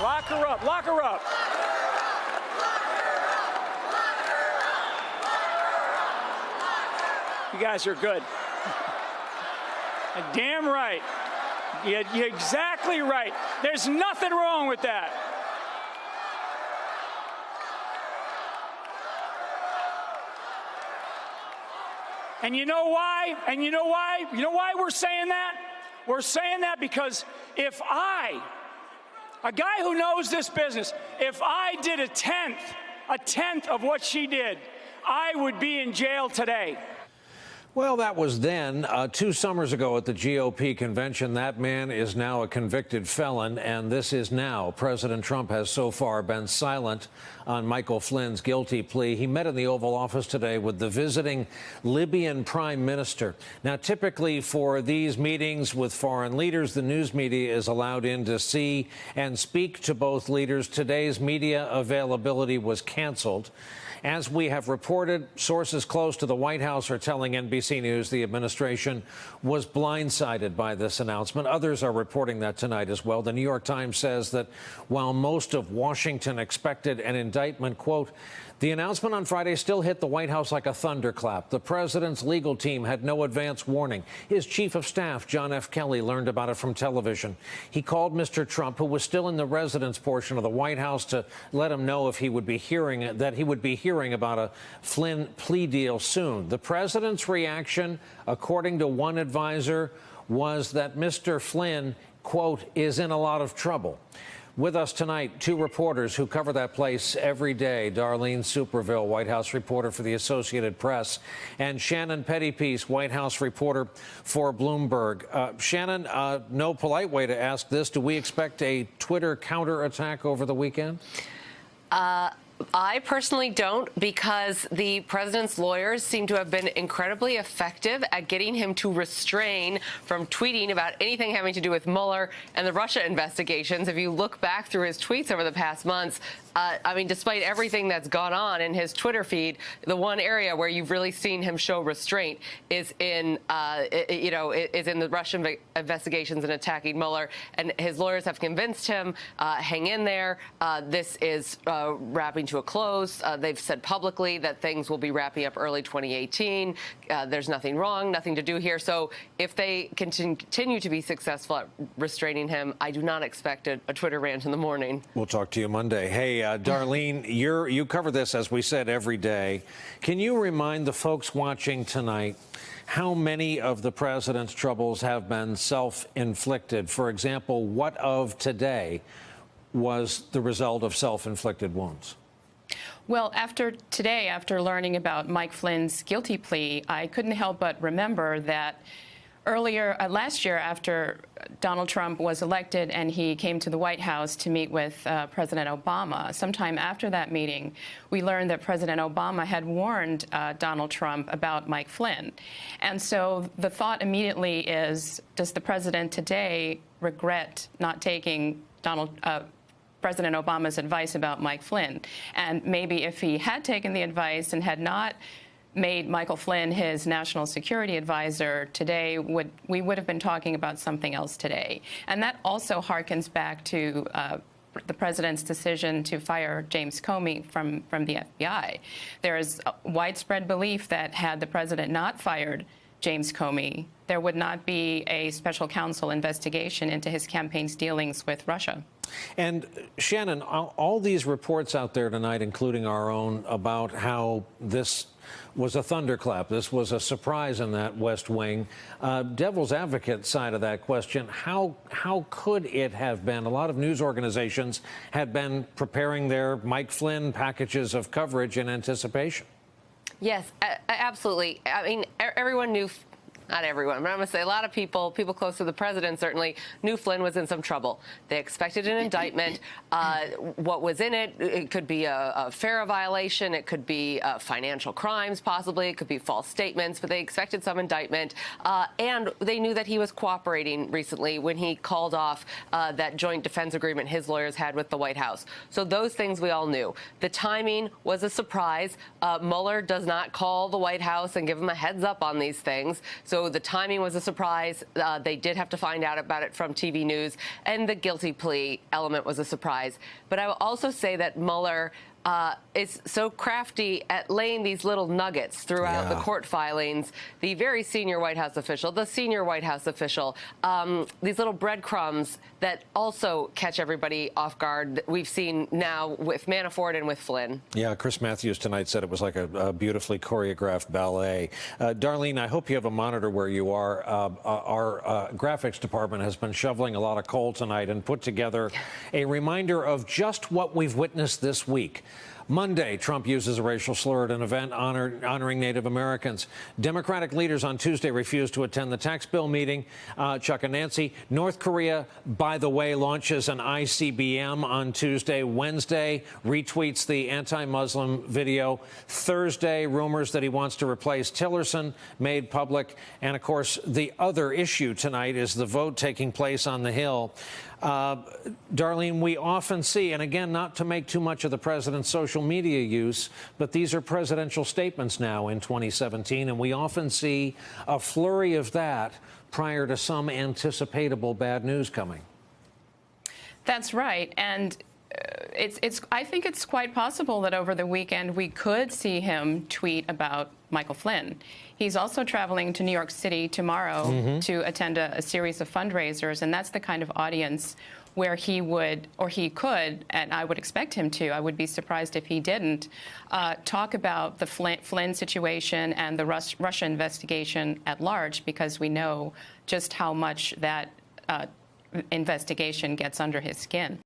Lock her up. Lock her up. You guys are good. Damn right. You're exactly right. There's nothing wrong with that. And you know why? And you know why? You know why we're saying that? We're saying that because if I, a guy who knows this business, if I did a tenth of what she did, I would be in jail today. Well, that was then. 2 summers ago at the GOP convention, that man is now a convicted felon, and this is now. President Trump has so far been silent on Michael Flynn's guilty plea. He met in the Oval Office today with the visiting Libyan prime minister. Now, typically for these meetings with foreign leaders, the news media is allowed in to see and speak to both leaders. Today's media availability was canceled. As we have reported, sources close to the White House are telling NBC News the administration was blindsided by this announcement. Others are reporting that tonight as well. The New York Times says that while most of Washington expected an indictment, quote, the announcement on Friday still hit the White House like a thunderclap. The president's legal team had no advance warning. His chief of staff, John F. Kelly, learned about it from television. He called Mr. Trump, who was still in the residence portion of the White House, to let him know if he would be hearing about a Flynn plea deal soon. The president's reaction, according to one advisor, was that Mr. Flynn, quote, is in a lot of trouble. With us tonight, 2 reporters who cover that place every day. Darlene Superville, White House reporter for the Associated Press, and Shannon Pettypiece, White House reporter for Bloomberg. Shannon, no polite way to ask this. Do we expect a Twitter counterattack over the weekend? I personally don't, because the president's lawyers seem to have been incredibly effective at getting him to restrain from tweeting about anything having to do with Mueller and the Russia investigations. If you look back through his tweets over the past months, I mean, despite everything that's gone on in his Twitter feed, the one area where you've really seen him show restraint is in, is in the Russian investigations and attacking Mueller. And his lawyers have convinced him, hang in there. This is wrapping to a close. They've said publicly that things will be wrapping up early 2018. There's nothing wrong, nothing to do here. So if they continue to be successful at restraining him, I do not expect a Twitter rant in the morning. We'll talk to you Monday. Hey, Darlene, you cover this, as we said, every day. Can you remind the folks watching tonight how many of the president's troubles have been self-inflicted? For example, what of today was the result of self-inflicted wounds? Well, after learning about Mike Flynn's guilty plea, I couldn't help but remember that earlier last year, after Donald Trump was elected and he came to the White House to meet with President Obama, sometime after that meeting, we learned that President Obama had warned Donald Trump about Mike Flynn. And so the thought immediately is, does the president today regret not taking President Obama's advice about Mike Flynn? And maybe if he had taken the advice and had not made Michael Flynn his national security advisor today, we would have been talking about something else today. And that also harkens back to the president's decision to fire James Comey from the FBI. There is a widespread belief that had the president not fired James Comey, there would not be a special counsel investigation into his campaign's dealings with Russia. And Shannon, all these reports out there tonight, including our own, about how this was a thunderclap, this was a surprise in that West Wing. Devil's advocate side of that question, how could it have been? A lot of news organizations had been preparing their Mike Flynn packages of coverage in anticipation. Yes, absolutely. I mean, everyone knew. Not everyone, but I'm going to say a lot of people close to the president certainly knew Flynn was in some trouble. They expected an indictment. What was in it? It could be a FARA violation. It could be financial crimes, possibly. It could be false statements, but they expected some indictment. And they knew that he was cooperating recently when he called off that joint defense agreement his lawyers had with the White House. So those things we all knew. The timing was a surprise. Mueller does not call the White House and give them a heads up on these things. So So the timing was a surprise. They did have to find out about it from TV News, and the guilty plea element was a surprise. But I will also say that Mueller is so crafty at laying these little nuggets throughout the court filings. The very senior White House official, the senior White House official, these little breadcrumbs that also catch everybody off guard. We've seen now with Manafort and with Flynn. Yeah, Chris Matthews tonight said it was like a beautifully choreographed ballet. Darlene, I hope you have a monitor where you are. Our graphics department has been shoveling a lot of coal tonight and put together a reminder of just what we've witnessed this week. Monday, Trump uses a racial slur at an event honoring Native Americans. Democratic leaders on Tuesday refused to attend the tax bill meeting. Chuck and Nancy. North Korea, by the way, launches an ICBM on Tuesday. Wednesday, retweets the anti-Muslim video. Thursday, rumors that he wants to replace Tillerson made public. And, of course, the other issue tonight is the vote taking place on the Hill. Darlene, we often see, and again, not to make too much of the president's social media use, but these are presidential statements now in 2017, and we often see a flurry of that prior to some anticipatable bad news coming. That's right. And I think it's quite possible that over the weekend we could see him tweet about Michael Flynn. He's also traveling to New York City tomorrow to attend a series of fundraisers, and that's the kind of audience where he would, or he could, and I would expect him to, I would be surprised if he didn't, talk about the Flynn situation and the Russia investigation at large, because we know just how much that investigation gets under his skin.